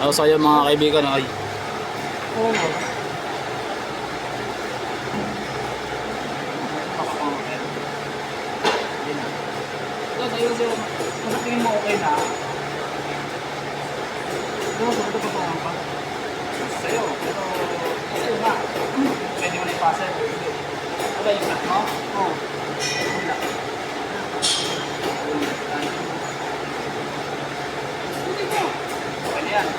Tapos ayun mga kaibigan, ay Oo. Tapos ayun sir, kung sa tingin mo okay na, doon sa ito pa. Sa'yo, pero ayun nga, pwede mo na ipasa. Wala yung flat mo? Oo. Wala. Buti mo. Pwede yan.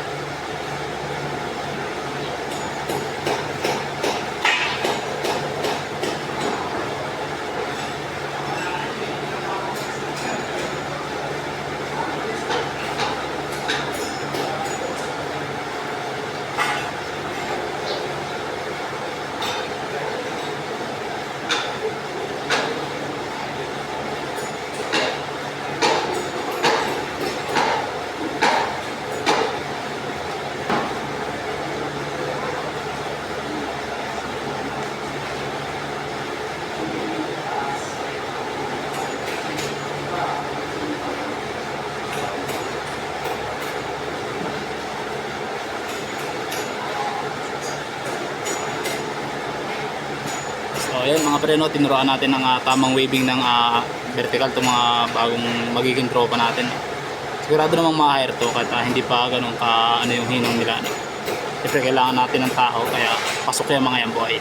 so ayan mga pre, no, tinuruan natin ng tamang waving ng vertical itong mga bagong magiging tropa natin. Sigurado namang ma-hire to kahit hindi pa ganun ka ano yung hinong nila, no. Siyempre kailangan natin ng tao, kaya pasok yung mga yan buhay.